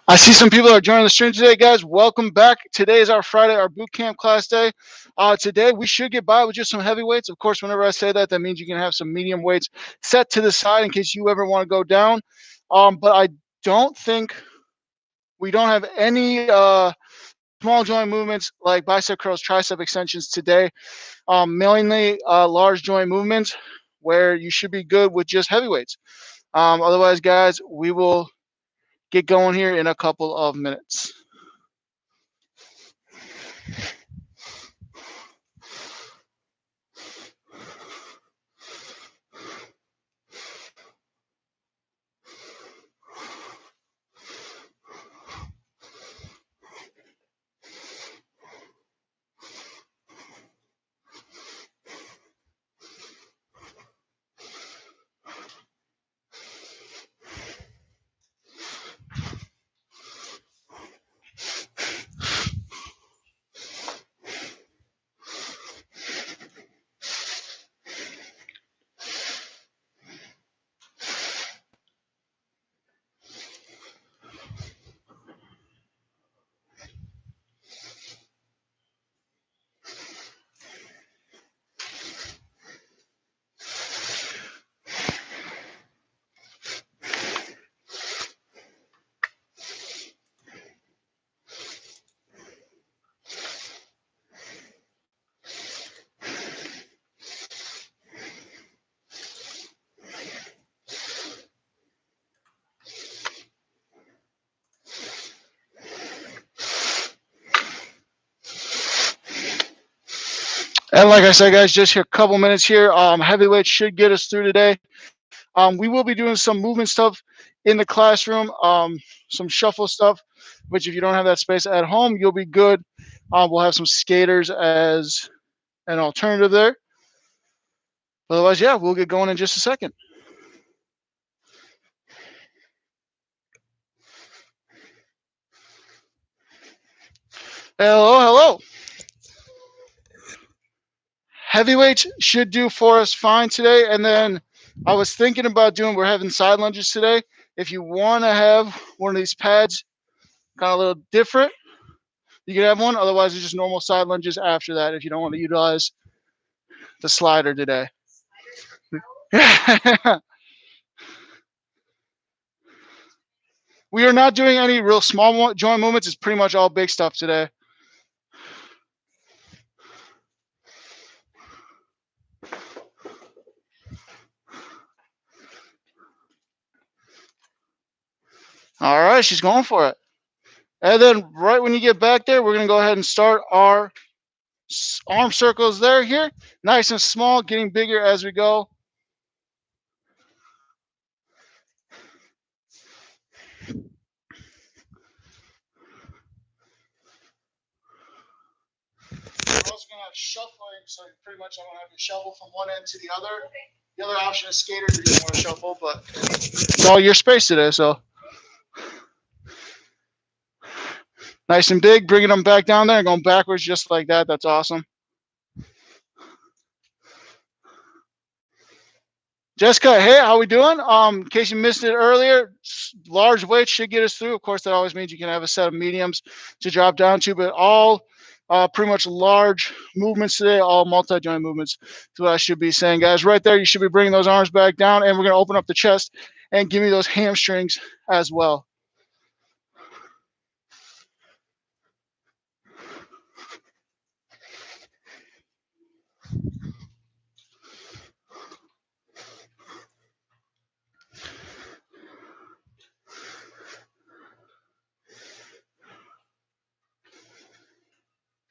I see some people are joining the stream today, guys. Welcome back. Today is our Friday, our boot camp class day. Today we should get by with just some heavyweights. Of course, whenever I say that, that means you can have some medium weights set to the side in case you ever want to go down. But I don't think we don't have any small joint movements like bicep curls, tricep extensions today. Mainly large joint movements where you should be good with just heavyweights. Otherwise, guys, we will get going here in a couple of minutes. And like I said, guys, just here a couple minutes here. Heavyweight should get us through today. We will be doing some movement stuff in the classroom, some shuffle stuff, which if you don't have that space at home, you'll be good. We'll have some skaters as an alternative there. Otherwise, yeah, we'll get going in just a second. Hello, hello. Heavyweights should do for us fine today. And then I was thinking about we're having side lunges today. If you want to have one of these pads, kind of a little different, you can have one. Otherwise, it's just normal side lunges after that if you don't want to utilize the slider today. We are not doing any real small joint movements. It's pretty much all big stuff today. All right, she's going for it. And then right when you get back there, we're going to go ahead and start our arm circles here. Nice and small, getting bigger as we go. We're also going to have shuffling, so pretty much I'm going to have you shuffle from one end to the other. The other option is skaters if you want to shuffle, but it's all your space today, so. Nice and big, bringing them back down there and going backwards just like that. That's awesome. Jessica, hey, how we doing? In case you missed it earlier, large weights should get us through. Of course, that always means you can have a set of mediums to drop down to, but all pretty much large movements today, all multi-joint movements. That's what I should be saying, guys. Right there, you should be bringing those arms back down, and we're going to open up the chest and give me those hamstrings as well.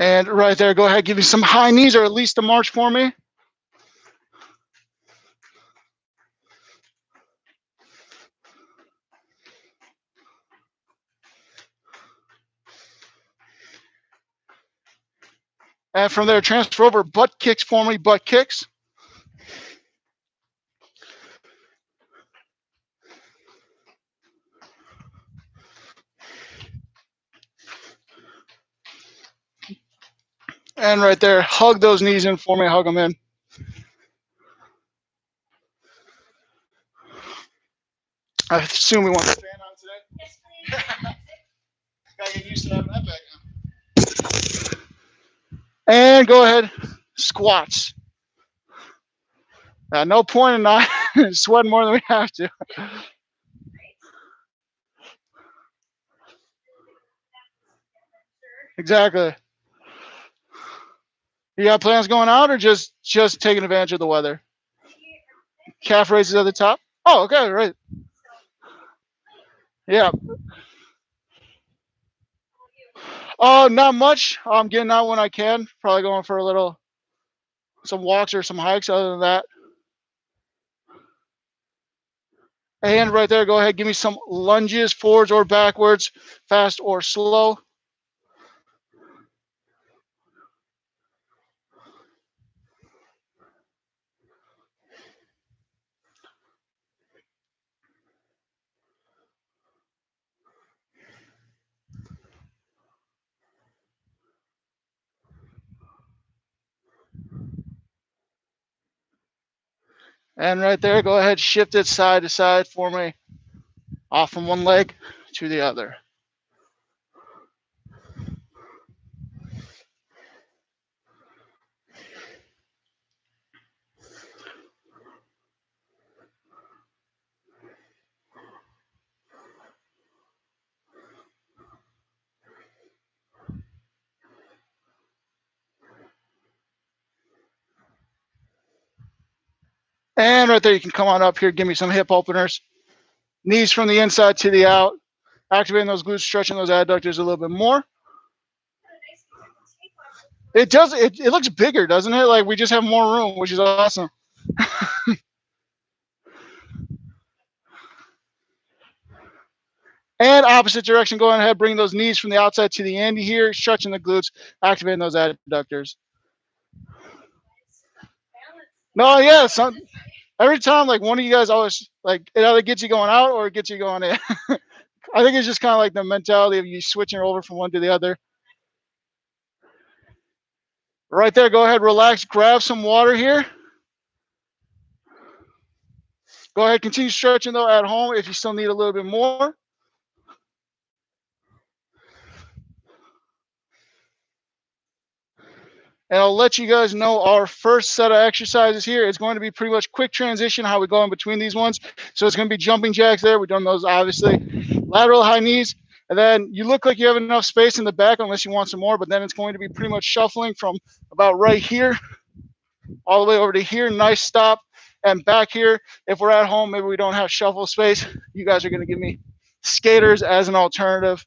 And right there, go ahead, give me some high knees or at least a march for me. And from there, transfer over butt kicks for me, butt kicks. And right there, hug those knees in for me, hug them in. I assume we want the fan on today? Yes, please. Gotta get used to having that back now. And go ahead, squats. No point in not sweating more than we have to. Exactly. You got plans going out or just taking advantage of the weather? Calf raises at the top. Oh, okay, right. Yeah. Oh, not much. I'm getting out when I can. Probably going for some walks or some hikes. Other than that, and right there, go ahead, give me some lunges, forwards or backwards, fast or slow. And right there, go ahead, shift it side to side for me, off from one leg to the other. And right there, you can come on up here, give me some hip openers. Knees from the inside to the out, activating those glutes, stretching those adductors a little bit more. It does. It looks bigger, doesn't it? Like we just have more room, which is awesome. And opposite direction, going ahead, bring those knees from the outside to the end here, stretching the glutes, activating those adductors. No, yeah, every time, like one of you guys always, like, it either gets you going out or it gets you going in. I think it's just kind of like the mentality of you switching over from one to the other. Right there, go ahead, relax, grab some water here. Go ahead, continue stretching though at home if you still need a little bit more. And I'll let you guys know our first set of exercises here is going to be pretty much quick transition, how we go in between these ones. So it's going to be jumping jacks there. We've done those, obviously. Lateral high knees. And then you look like you have enough space in the back unless you want some more, but then it's going to be pretty much shuffling from about right here all the way over to here. Nice stop. And back here, if we're at home, maybe we don't have shuffle space. You guys are going to give me skaters as an alternative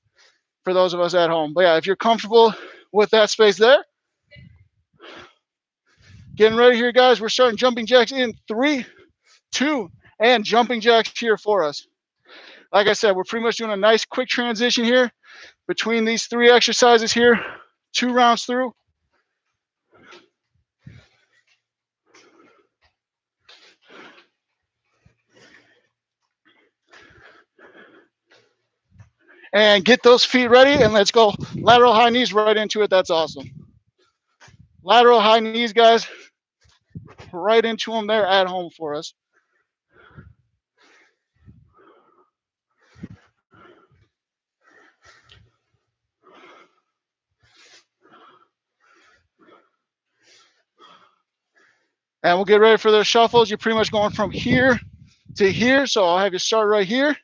for those of us at home. But yeah, if you're comfortable with that space there, getting ready here, guys. We're starting jumping jacks in 3, 2, and jumping jacks here for us. Like I said, we're pretty much doing a nice quick transition here between these 3 exercises here, 2 rounds through. And get those feet ready, and let's go lateral high knees right into it. That's awesome. Lateral high knees, guys, right into them there at home for us. And we'll get ready for those shuffles. You're pretty much going from here to here. So I'll have you start right here.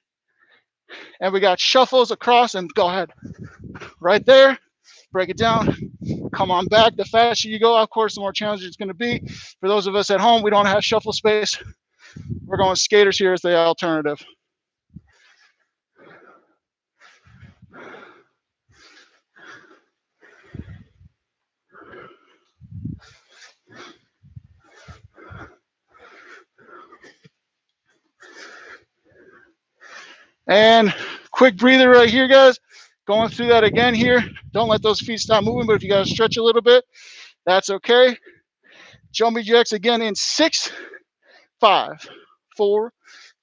And we got shuffles across, and go ahead. Right there. Break it down. Come on back. The faster you go, of course, the more challenging it's going to be. For those of us at home, we don't have shuffle space. We're going skaters here as the alternative. And quick breather right here, guys. Going through that again here. Don't let those feet stop moving, but if you got to stretch a little bit, that's okay. Jumping jacks again in 6, 5, 4,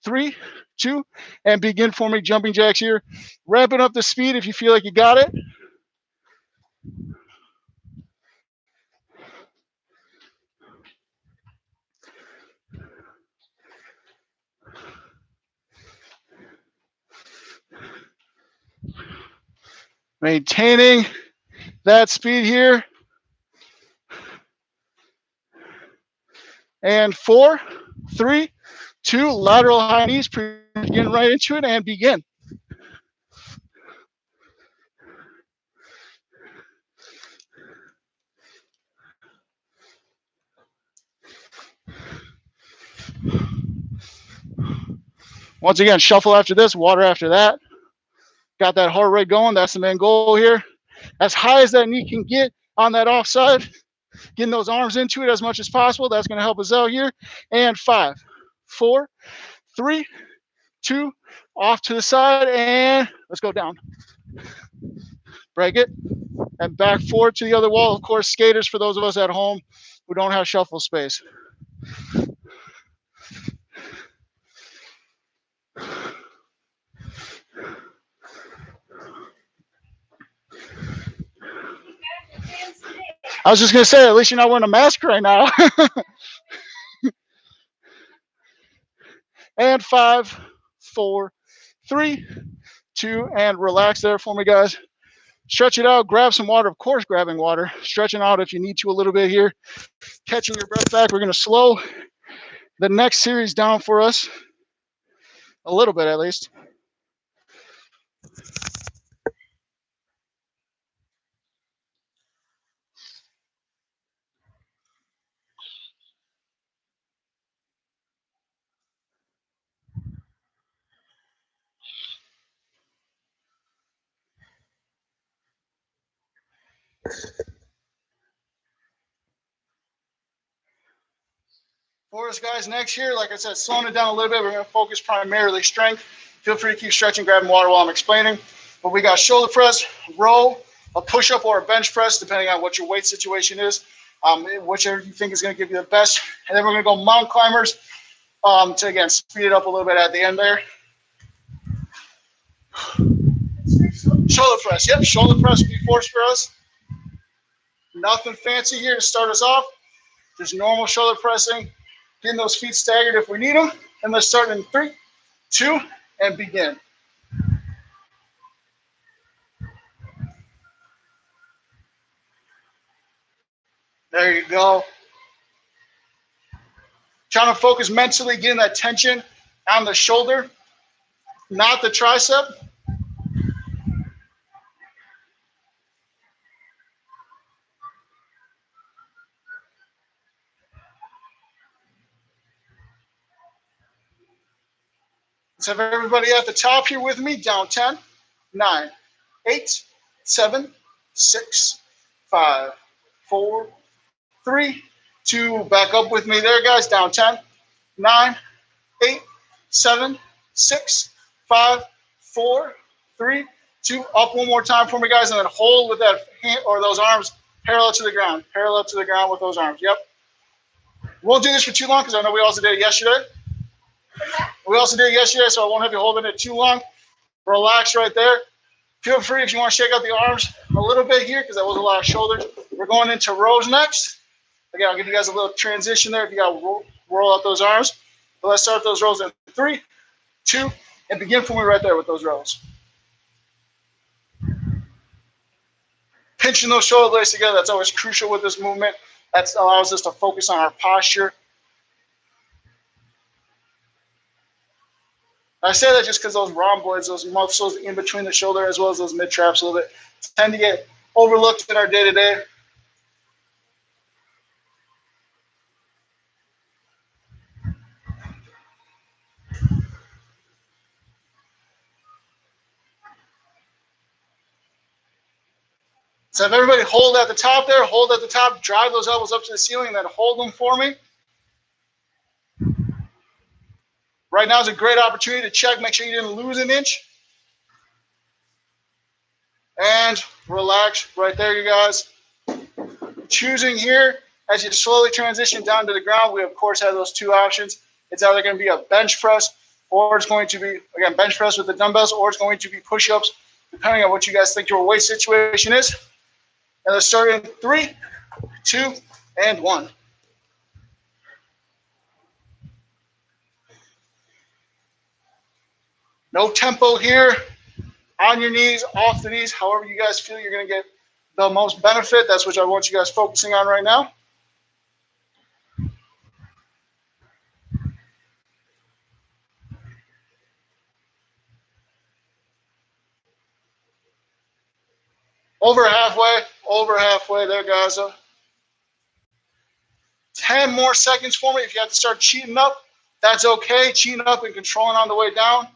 3, 2, and begin for me. Jumping jacks here. Ramping up the speed if you feel like you got it. Maintaining that speed here. And 4, 3, 2, lateral high knees, begin right into it and begin. Once again, shuffle after this, water after that. Got that heart rate going. That's the main goal here. As high as that knee can get on that offside, getting those arms into it as much as possible. That's going to help us out here. And 5, 4, 3, 2, off to the side, and let's go down. Break it, and back forward to the other wall. Of course, skaters, for those of us at home who don't have shuffle space. I was just going to say, at least you're not wearing a mask right now. And 5, 4, 3, 2, and relax there for me, guys. Stretch it out, grab some water, of course, grabbing water, stretching out if you need to a little bit here, catching your breath back. We're going to slow the next series down for us a little bit at least. For us guys next here, like I said, slowing it down a little bit. We're going to focus primarily strength. Feel free to keep stretching, grabbing water while I'm explaining. But we got shoulder press, row, a push-up, or a bench press, depending on what your weight situation is, whichever you think is going to give you the best. And then we're going to go mountain climbers to, again, speed it up a little bit at the end there. Shoulder press. Yep, shoulder press will be forced for us. Nothing fancy here to start us off. Just normal shoulder pressing. Getting those feet staggered if we need them. And let's start in 3, 2, and begin. There you go. Trying to focus mentally, getting that tension on the shoulder, not the tricep. Let's have everybody at the top here with me. Down 10, 9, 8, 7, 6, 5, 4, 3, 2. Back up with me there, guys. Down 10, 9, 8, 7, 6, 5, 4, 3, 2. Up one more time for me, guys, and then hold with that hand or those arms parallel to the ground. Parallel to the ground with those arms. Yep. We won't do this for too long because I know we also did it yesterday. So I won't have you holding it too long. Relax right there. Feel free if you want to shake out the arms a little bit here because that was a lot of shoulders. We're going into rows next. Again, I'll give you guys a little transition there if you got to roll out those arms. But let's start those rows in 3, 2, and begin for me right there with those rows. Pinching those shoulder blades together, that's always crucial with this movement. That allows us to focus on our posture. I say that just because those rhomboids, those muscles in between the shoulder, as well as those mid-traps a little bit, tend to get overlooked in our day-to-day. So if everybody hold at the top there, hold at the top, drive those elbows up to the ceiling, and then hold them for me. Right now is a great opportunity to check, make sure you didn't lose an inch. And relax right there, you guys. Choosing here, as you slowly transition down to the ground, we of course have those two options. It's either going to be a bench press, or it's going to be, again, bench press with the dumbbells, or it's going to be push-ups, depending on what you guys think your weight situation is. And let's start in 3, 2, and 1. No tempo here. on your knees, off the knees, however you guys feel you're going to get the most benefit. That's what I want you guys focusing on right now. Over halfway there, guys. 10 more seconds for me. If you have to start cheating up, that's okay. Cheating up and controlling on the way down.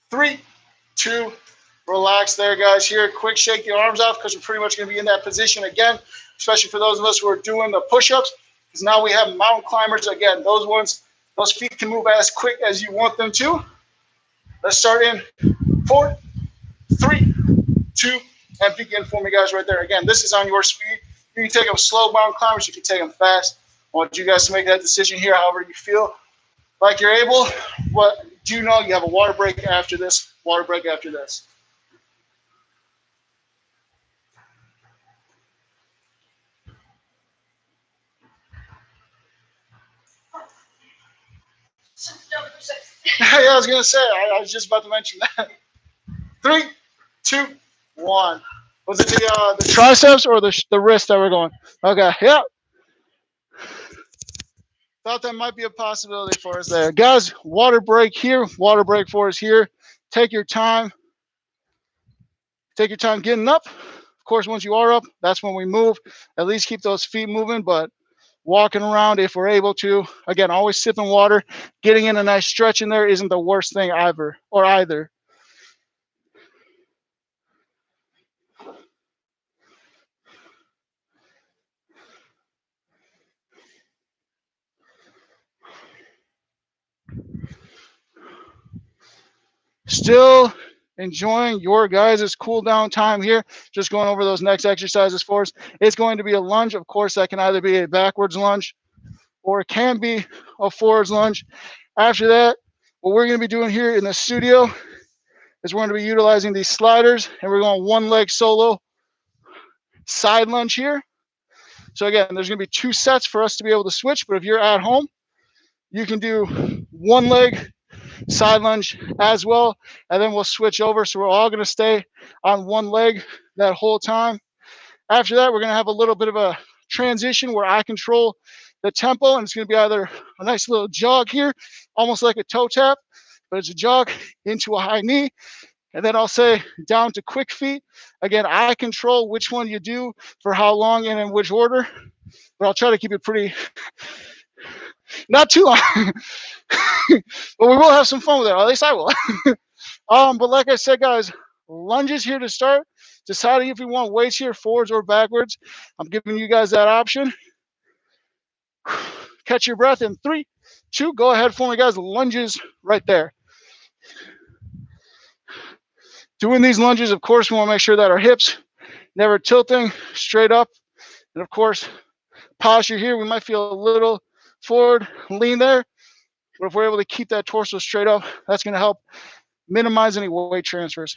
3, 2, relax there, guys. Here, quick shake your arms off because we're pretty much going to be in that position again, especially for those of us who are doing the push-ups, because now we have mountain climbers. Again, those feet can move as quick as you want them to. Let's start in 4, 3, 2, and begin for me, guys, right there. Again, this is on your speed. You can take them slow mountain climbers. You can take them fast. I want you guys to make that decision here, however you feel like you're able. What do you know? You have a water break after this. Water break after this. Yeah, I was gonna say. I was just about to mention that. 3, 2, 1. Was it the triceps or the wrist that we're going? Okay. Yeah. Thought that might be a possibility for us there, guys. Water break here. Water break for us here. Take your time. Take your time getting up. Of course, once you are up, that's when we move. At least keep those feet moving, but walking around if we're able to. Again, always sipping water. Getting in a nice stretch in there isn't the worst thing either. Still enjoying your guys' cool down time here. Just going over those next exercises for us. It's going to be a lunge. Of course, that can either be a backwards lunge or it can be a forwards lunge. After that, what we're going to be doing here in the studio is we're going to be utilizing these sliders, and we're going one leg solo side lunge here. So again, there's going to be 2 sets for us to be able to switch, but if you're at home, you can do one leg side lunge as well, and then we'll switch over. So we're all going to stay on one leg that whole time. After that, we're going to have a little bit of a transition where I control the tempo, and it's going to be either a nice little jog here, almost like a toe tap, but it's a jog into a high knee, and then I'll say down to quick feet. Again, I control which one you do for how long and in which order, but I'll try to keep it pretty, not too long, but we will have some fun with it. Or at least I will. But like I said, guys, lunges here to start. Deciding if you want weights here, forwards or backwards. I'm giving you guys that option. Catch your breath in 3, 2. Go ahead for me, guys. Lunges right there. Doing these lunges, of course, we want to make sure that our hips never tilting, straight up. And of course, posture here, we might feel a little forward, lean there. But if we're able to keep that torso straight up, that's going to help minimize any weight transfers.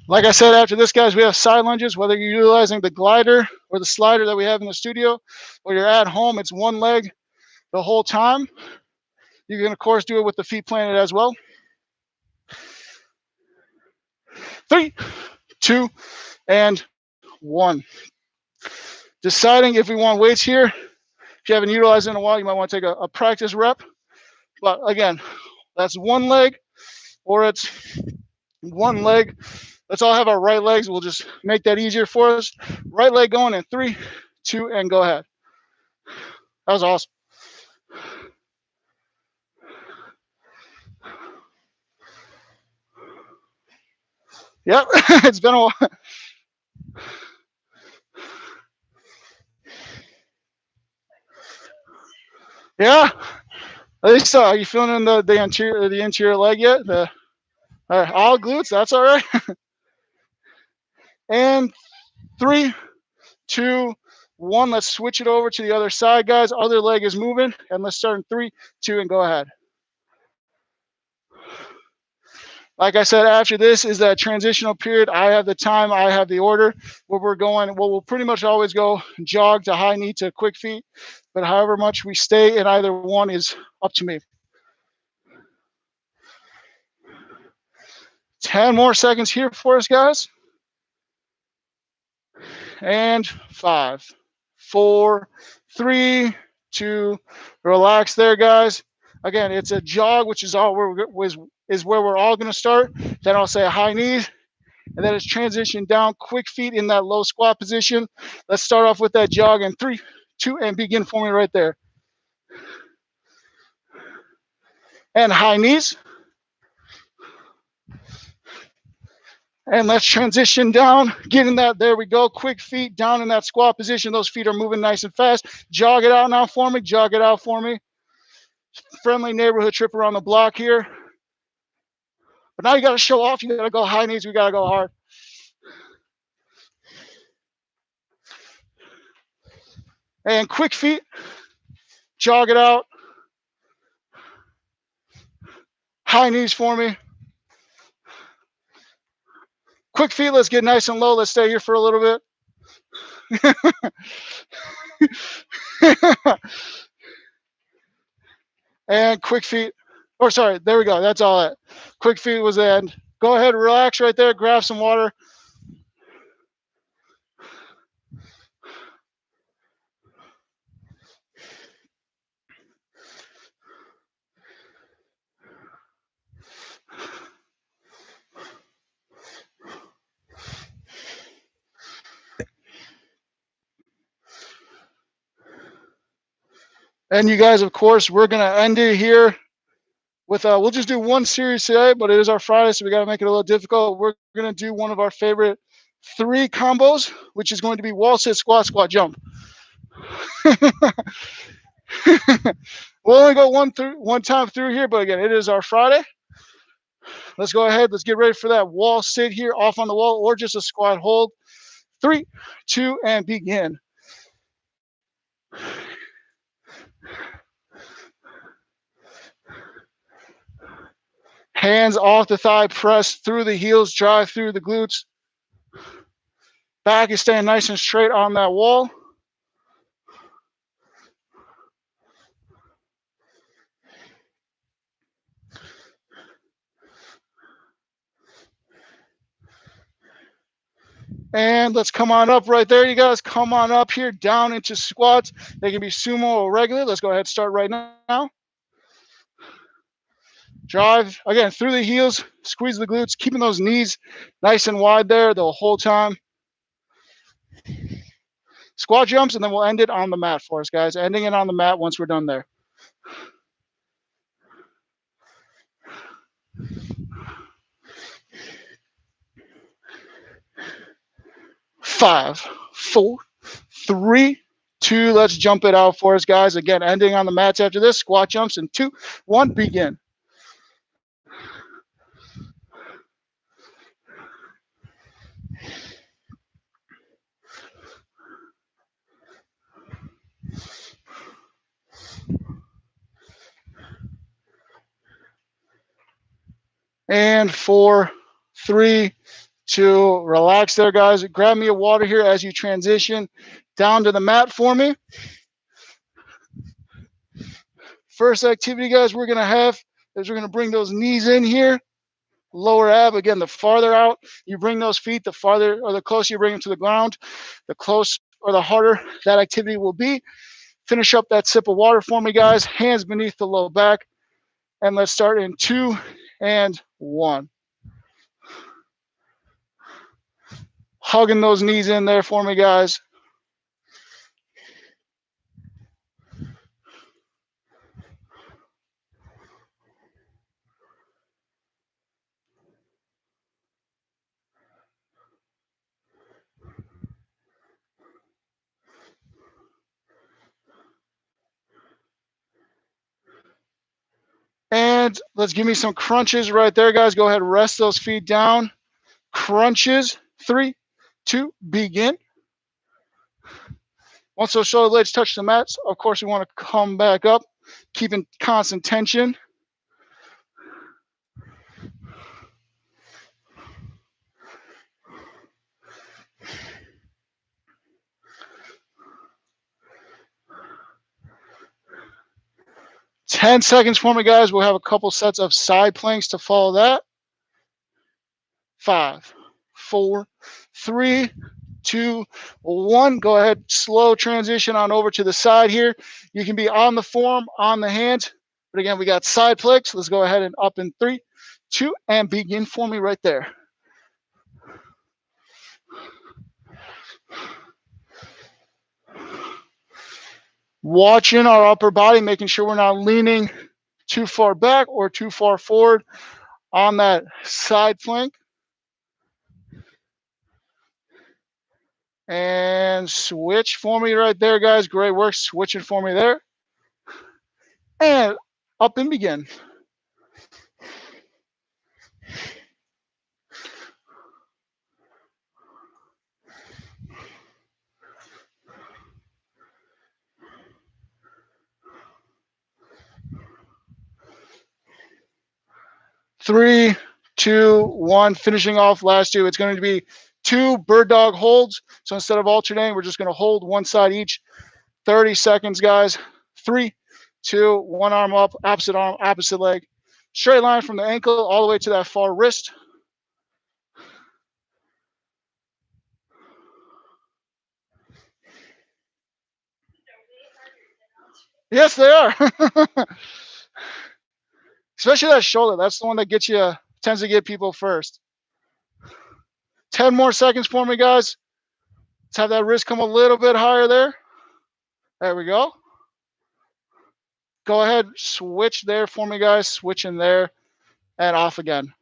Like I said, after this, guys, we have side lunges. Whether you're utilizing the glider or the slider that we have in the studio, or you're at home, it's one leg the whole time. You can, of course, do it with the feet planted as well. 3, 2, and 1. Deciding if we want weights here. If you haven't utilized it in a while, you might want to take a practice rep. But again, that's one leg, or it's one leg. Let's all have our right legs. We'll just make that easier for us. Right leg going in 3, 2, and go ahead. That was awesome. Yep, it's been a while. Yeah. At least are you feeling in the interior leg yet? All glutes, that's all right. And 3, 2, 1. Let's switch it over to the other side, guys. Other leg is moving, and let's start in 3, 2, and go ahead. Like I said, after this is that transitional period. I have the time, I have the order where we're going. Well, we'll pretty much always go jog to high knee to quick feet, but however much we stay in either one is up to me. 10 more seconds here for us, guys. And 5, 4, 3, 2, relax there, guys. Again, it's a jog, which is where we're all going to start. Then I'll say high knees, and then it's transition down, quick feet in that low squat position. Let's start off with that jog in 3, 2, and begin for me right there. And high knees. And let's transition down, get in that, there we go, quick feet down in that squat position. Those feet are moving nice and fast. Jog it out now for me, jog it out for me. Friendly neighborhood trip around the block here. But now you got to show off, you got to go high knees, we got to go hard. And quick feet, jog it out. High knees for me. Quick feet, let's get nice and low. Let's stay here for a little bit. And quick feet, or sorry, there we go. That's all that. Quick feet was the end. Go ahead, relax right there, grab some water. And you guys, of course, we're going to end it here with, we'll just do one series today, but it is our Friday, so we got to make it a little difficult. We're going to do one of our favorite 3 combos, which is going to be wall sit, squat, squat, jump. We'll only go one time through here, but again, it is our Friday. Let's go ahead. Let's get ready for that wall sit here off on the wall or just a squat hold. 3, 2, and begin. Hands off the thigh, press through the heels, drive through the glutes. Back is staying nice and straight on that wall. And let's come on up right there, you guys. Come on up here, down into squats. They can be sumo or regular. Let's go ahead and start right now. Drive, again, through the heels, squeeze the glutes, keeping those knees nice and wide there the whole time. Squat jumps, and then we'll end it on the mat for us, guys. Ending it on the mat once we're done there. 5, 4, 3, 2. Let's jump it out for us, guys. Again, ending on the mats after this. Squat jumps in 2, 1, begin. And 4, 3, 2, relax there, guys. Grab me a water here as you transition down to the mat for me. First activity, guys, we're going to have is we're going to bring those knees in here. Lower ab, again, the farther out you bring those feet, the farther or the closer you bring them to the ground, the closer or the harder that activity will be. Finish up that sip of water for me, guys. Hands beneath the low back. And let's start in 2 and 1. Hugging those knees in there for me, guys. And let's give me some crunches right there, guys. Go ahead, rest those feet down. Crunches. 3, 2, begin. Once those shoulder blades touch the mats, of course, we want to come back up, keeping constant tension. 10 seconds for me, guys. We'll have a couple sets of side planks to follow that. 5, 4, 3, 2, 1. Go ahead, slow transition on over to the side here. You can be on the form, on the hands. But again, we got side planks. Let's go ahead and up in 3, 2, and begin for me right there. Watching our upper body, making sure we're not leaning too far back or too far forward on that side plank. And switch for me right there, guys. Great work switching for me there. And up and begin. Three, two, one. Finishing off last two. It's going to be 2 bird dog holds. So instead of alternating, we're just going to hold one side each. 30 seconds, guys. 3, 2, one arm up, opposite leg. Straight line from the ankle all the way to that far wrist. Yes, they are. Especially that shoulder. That's the one that tends to get people first. 10 more seconds for me, guys. Let's have that wrist come a little bit higher there. There we go. Go ahead, switch there for me, guys. Switch in there and off again.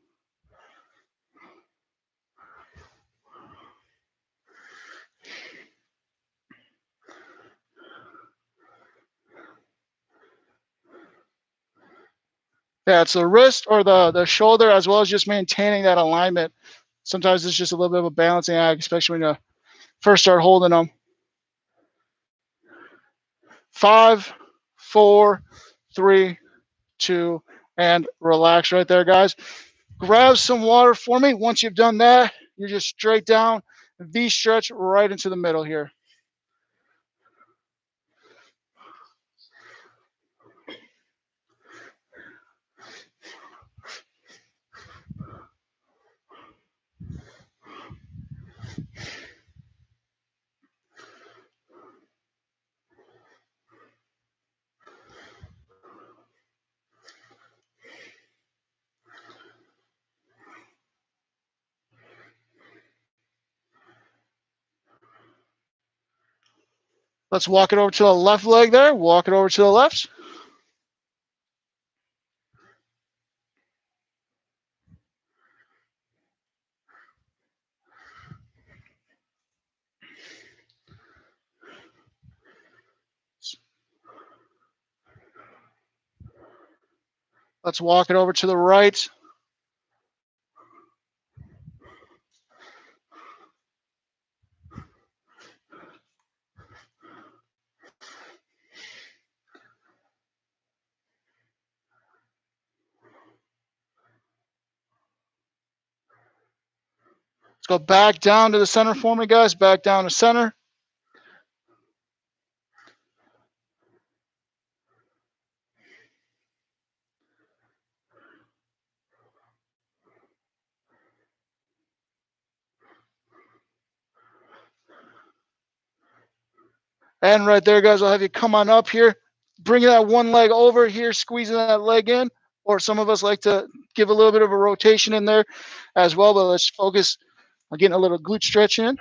Yeah, it's the wrist or the shoulder, as well as just maintaining that alignment. Sometimes it's just a little bit of a balancing act, especially when you first start holding them. 5, 4, 3, 2, and relax right there, guys. Grab some water for me. Once you've done that, you're just straight down, V stretch right into the middle here. Let's walk it over to the left leg there. Walk it over to the left. Let's walk it over to the right. Let's go back down to the center for me, guys. Back down to center. And right there, guys, I'll have you come on up here. Bring that one leg over here, squeezing that leg in. Or some of us like to give a little bit of a rotation in there as well. But let's focus on getting a little glute stretch in.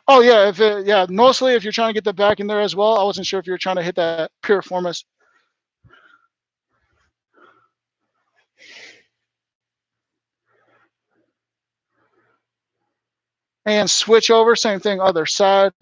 Oh yeah, mostly if you're trying to get the back in there as well. I wasn't sure if you were trying to hit that piriformis. And switch over, same thing, other side.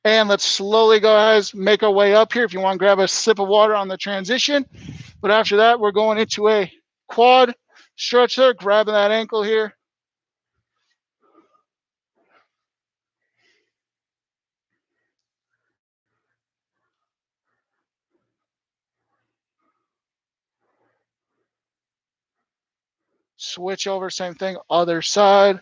And let's slowly go ahead and make our way up here. If you want to grab a sip of water on the transition. But after that, we're going into a quad stretch there, grabbing that ankle here. Switch over, same thing, other side.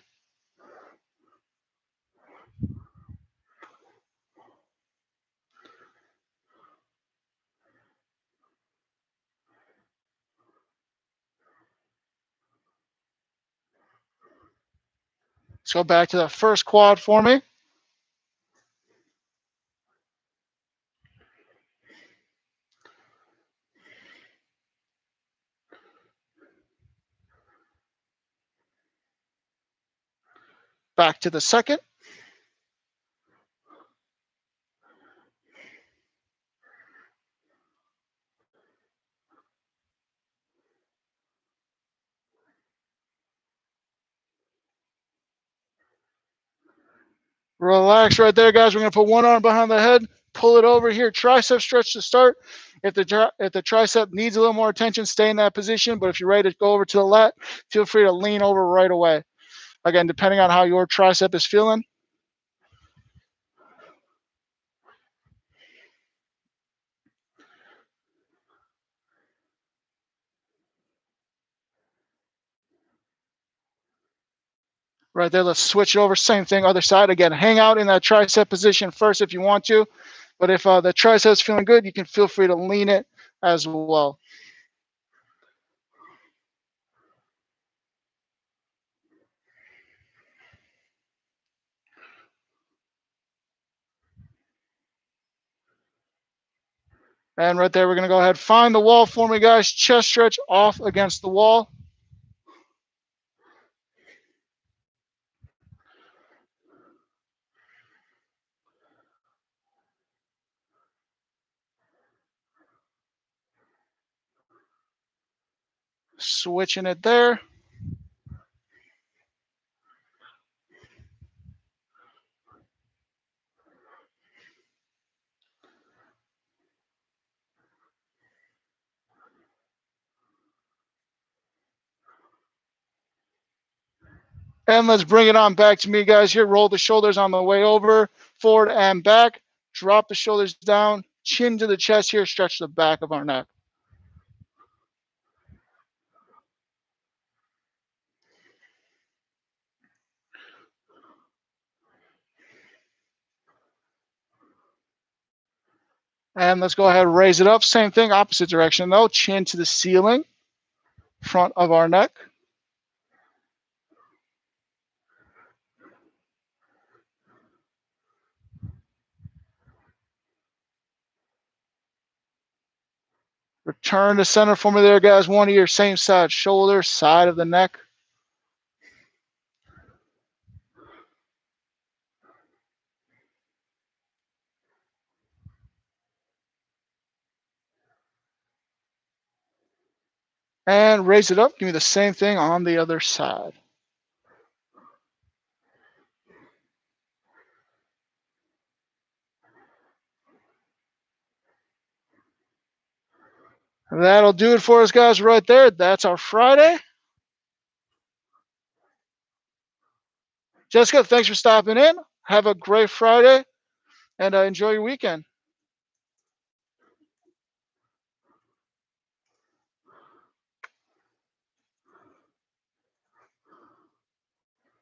Let's go back to the first quad for me. Back to the second. Relax right there, guys. We're going to put one arm behind the head, pull it over here, tricep stretch to start. If the tricep needs a little more attention, stay in that position. But if you're ready to go over to the lat, feel free to lean over right away. Again, depending on how your tricep is feeling. Right there, let's switch it over. Same thing, other side. Again, hang out in that tricep position first if you want to. But if the tricep's feeling good, you can feel free to lean it as well. And right there, we're going to go ahead, find the wall for me, guys. Chest stretch off against the wall. Switching it there. And let's bring it on back to me, guys. Here, roll the shoulders on the way over, forward and back. Drop the shoulders down, chin to the chest here, stretch the back of our neck. And let's go ahead and raise it up. Same thing, opposite direction though. Chin to the ceiling, front of our neck. Return to center for me there, guys. One ear, same side, shoulder, side of the neck. And raise it up. Give me the same thing on the other side. That'll do it for us, guys, right there. That's our Friday. Jessica, thanks for stopping in. Have a great Friday and enjoy your weekend.